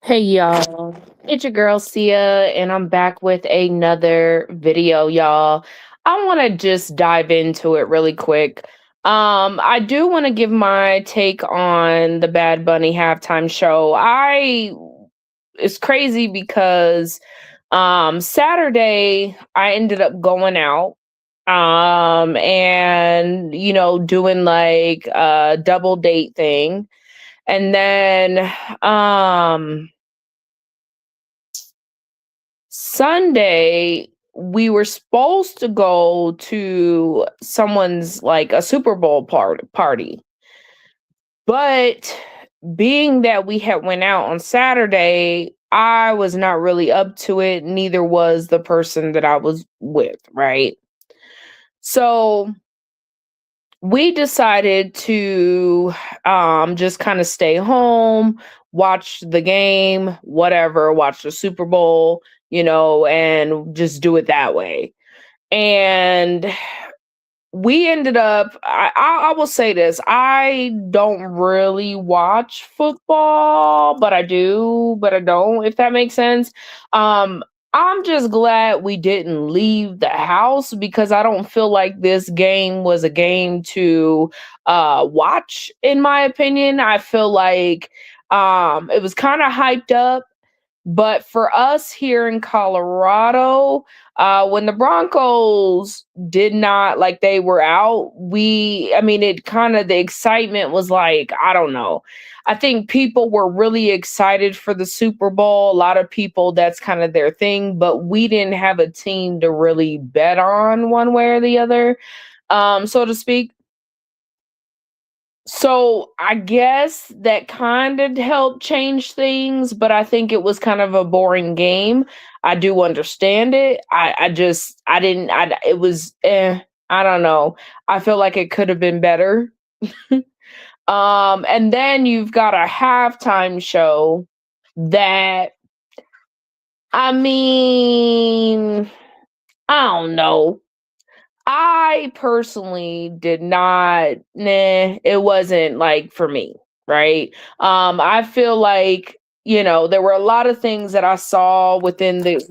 Hey y'all, it's your girl Sia, and I'm back with another video, y'all. I want to just dive into it really quick. I do want to give my take on the Bad Bunny halftime show. I It's crazy because Saturday I ended up going out and doing like a double date thing, and then um Sunday, we were supposed to go to someone's like a Super Bowl party. But being that we had went out on Saturday, I was not really up to it, neither was the person that I was with, right? So we decided to just kind of stay home, watch the game, whatever, watch the Super Bowl, and just do it that way. And we ended up, I will say this, I don't really watch football, but I do, but I don't, if that makes sense. Um, I'm just glad we didn't leave the house because I don't feel like this game was a game to watch, in my opinion. I feel like it was kind of hyped up, but for us here in Colorado, when the Broncos did not, like, they were out, I mean, it kind of, the excitement was like, I don't know. I think people were really excited for the Super Bowl. A lot of people, that's kind of their thing, but we didn't have a team to really bet on one way or the other, so to speak. So I guess that kind of helped change things, but I think it was kind of a boring game. I do understand it. I didn't, it was, I don't know. I feel like it could have been better. And then you've got a halftime show that, I mean, I don't know. I personally did not, nah, it wasn't like for me, right? I feel like, there were a lot of things that I saw within the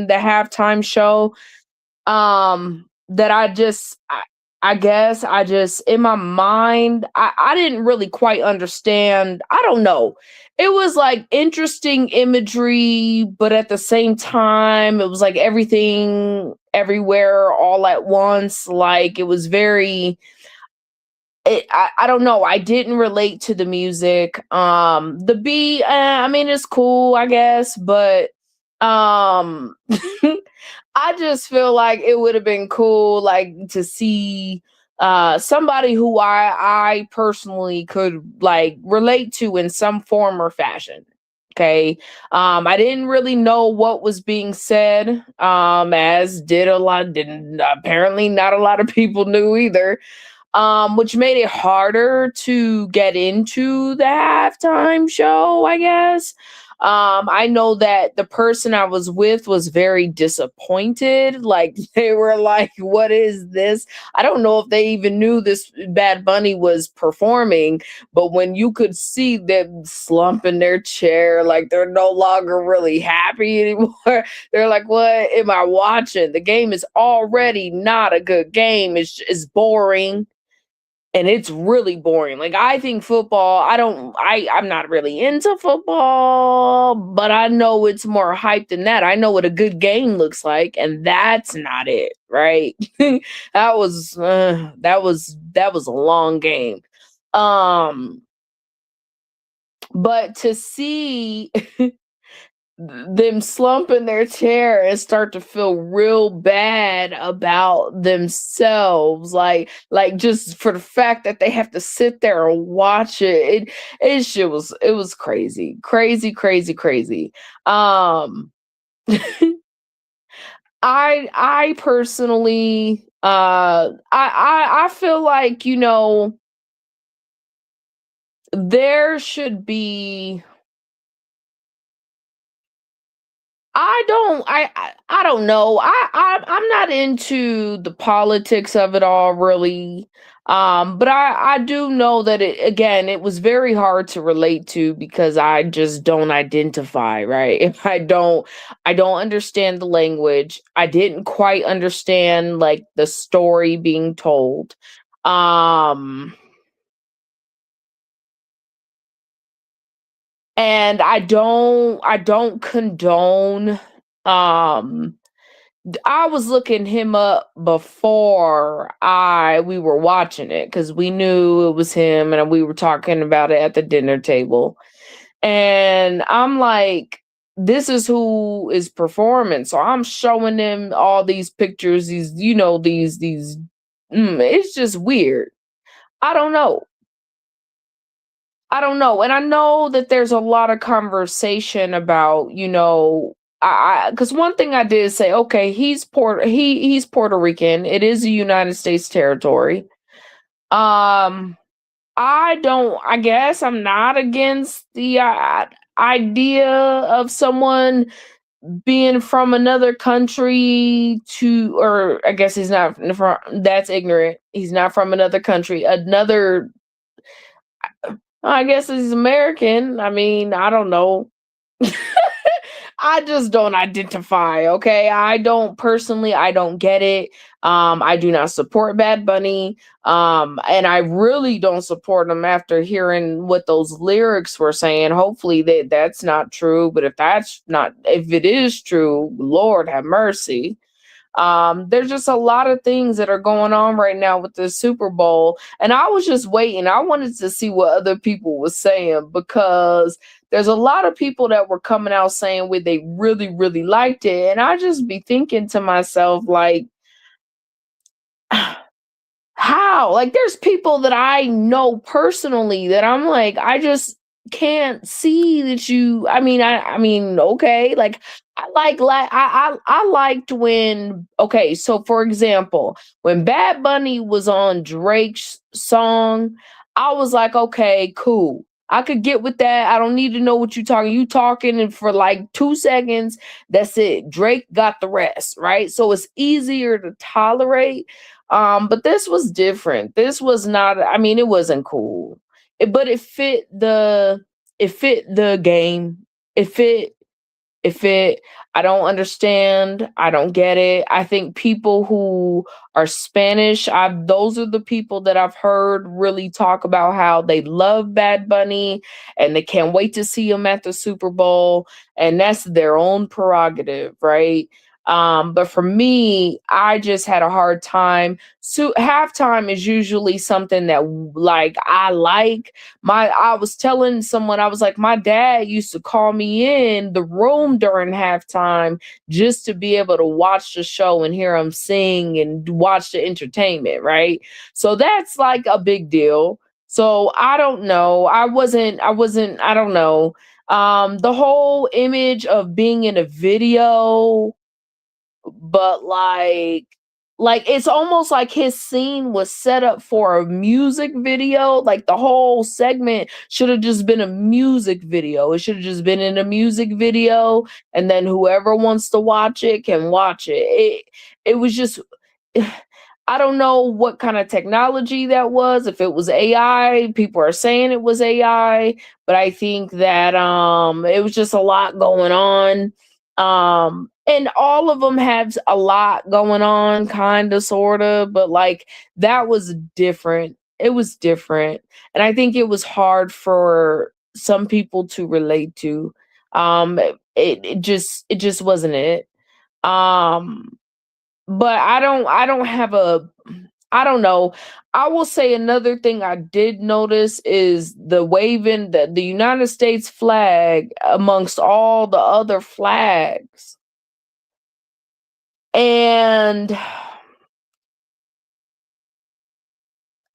halftime show, that I guess I just, in my mind, I didn't really quite understand. I don't know. It was like interesting imagery, but at the same time, it was like everything everywhere all at once. Like, it was very, I don't know. I didn't relate to the music. The beat, I mean, it's cool, I guess, but um I just feel like it would have been cool, like, to see somebody who I personally could like relate to in some form or fashion. Okay. I didn't really know what was being said, as did a lot, didn't, apparently not a lot of people knew either, which made it harder to get into the halftime show, I guess. I know that the person I was with was very disappointed. Like, they were like, "What is this?" I don't know if they even knew this Bad Bunny was performing, but when you could see them slump in their chair, like they're no longer really happy anymore. They're like, "What am I watching? The game is already not a good game. It's boring." And it's really boring. Like, I think football, I'm not really into football, but I know it's more hype than that. I know what a good game looks like, and that's not it, right? That was a long game. Um, but to see them slump in their chair and start to feel real bad about themselves, like just for the fact that they have to sit there and watch it was crazy, crazy, crazy, crazy. um I personally, I feel like, there should be, I don't know. I'm not into the politics of it all, really. But I do know that it again, it was very hard to relate to because I just don't identify, right? If I don't understand the language. I didn't quite understand like the story being told. Um and I don't condone um I was looking him up before I we were watching it because we knew it was him and we were talking about it at the dinner table. And I'm like, this is who is performing. So I'm showing them all these pictures, these, it's just weird. I don't know. I don't know. And I know that there's a lot of conversation about, because one thing I did say, okay, he's Puerto Rican. It is a United States territory. Um, I guess I'm not against the idea of someone being from another country or I guess he's not from, that's ignorant. He's not from another country. Another I guess he's American. I mean, I don't know. I just don't identify, okay? I don't get it. I do not support Bad Bunny. And I really don't support him after hearing what those lyrics were saying. Hopefully that's not true, but if it is true, Lord have mercy. There's just a lot of things that are going on right now with the Super Bowl, and I was just waiting. I wanted to see what other people were saying because there's a lot of people that were coming out saying where they really, really liked it, and I just be thinking to myself like, how? Like, there's people that I know personally that I'm like, I just can't see that you. I mean, okay, like I liked when okay, so for example, when Bad Bunny was on Drake's song, I was like, okay, cool. I could get with that. I don't need to know what you talking. You talking and for like 2 seconds, that's it. Drake got the rest, right? So it's easier to tolerate. But this was different. This was not, I mean, it wasn't cool. But it fit the game. It fit if it I don't understand, I don't get it. I think people who are Spanish, those are the people that I've heard really talk about how they love Bad Bunny and they can't wait to see him at the Super Bowl, and that's their own prerogative, right? But for me, I just had a hard time. So halftime is usually something that like I like, I was telling someone, I was like, my dad used to call me in the room during halftime just to be able to watch the show and hear him sing and watch the entertainment, right? So that's like a big deal. So I don't know. I don't know. The whole image of being in a video, but it's almost like his scene was set up for a music video. Like the whole segment should have just been a music video. It should have just been in a music video, and then whoever wants to watch it can watch it. It was just I don't know what kind of technology that was. If it was AI, people are saying it was AI, but I think that it was just a lot going on. And all of them have a lot going on, kind of, sort of, but like that was different. It was different. And I think it was hard for some people to relate to. It just wasn't it. Um, but I don't have a I don't know. I will say another thing I did notice is the waving the United States flag amongst all the other flags. And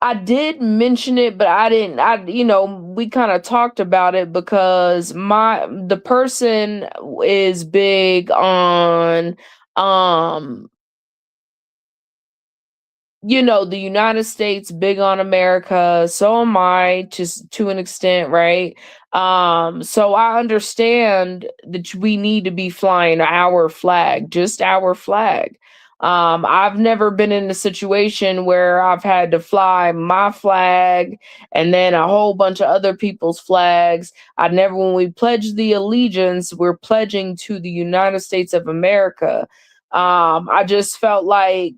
I did mention it, but I didn't we kind of talked about it because the person is big on um the United States, big on America. So am I, just to an extent, right? So I understand that we need to be flying our flag, just our flag. I've never been in a situation where I've had to fly my flag and then a whole bunch of other people's flags. I never, when we pledge the allegiance, we're pledging to the United States of America. I just felt like,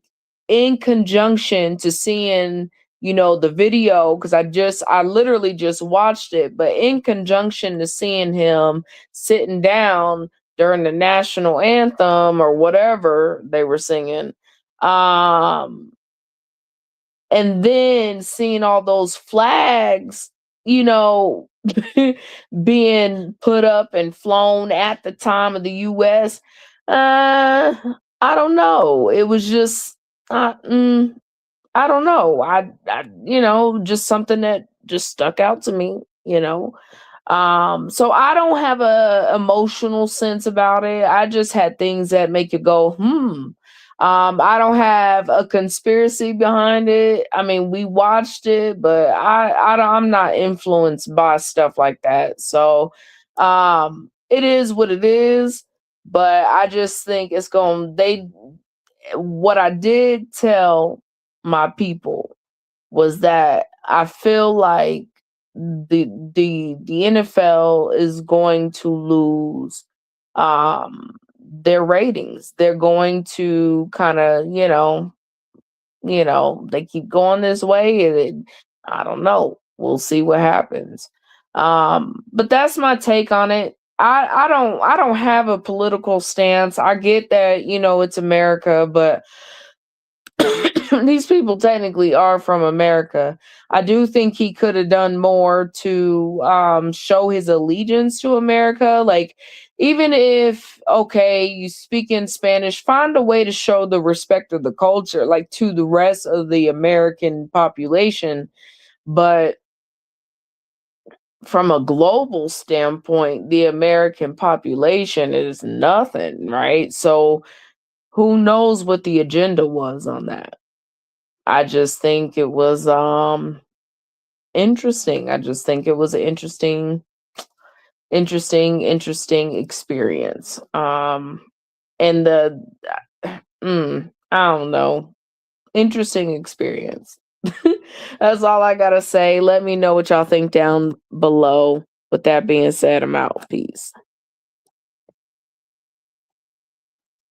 in conjunction to seeing, the video, because I literally just watched it, but in conjunction to seeing him sitting down during the national anthem or whatever they were singing, um and then seeing all those flags, you know being put up and flown at the time of the US. I don't know, it was just, uh, mm, I don't know. Just something that just stuck out to me. So I don't have a emotional sense about it. I just had things that make you go, hmm. I don't have a conspiracy behind it. I mean, we watched it, but I'm not influenced by stuff like that. So, it is what it is. But I just think it's going. What I did tell my people was that I feel like the NFL is going to lose their ratings. They're going to kind of, they keep going this way, and I don't know. We'll see what happens. But that's my take on it. I don't have a political stance. I get that, it's America, but these people technically are from America. I do think he could have done more to show his allegiance to America. Like, even if, okay, you speak in Spanish, find a way to show the respect of the culture, like, to the rest of the American population. But from a global standpoint, the American population is nothing, right? So who knows what the agenda was on that? I just think it was interesting. I just think it was an interesting experience. And I don't know, interesting experience. That's all I gotta say. Let me know what y'all think down below. With that being said, I'm out. Peace.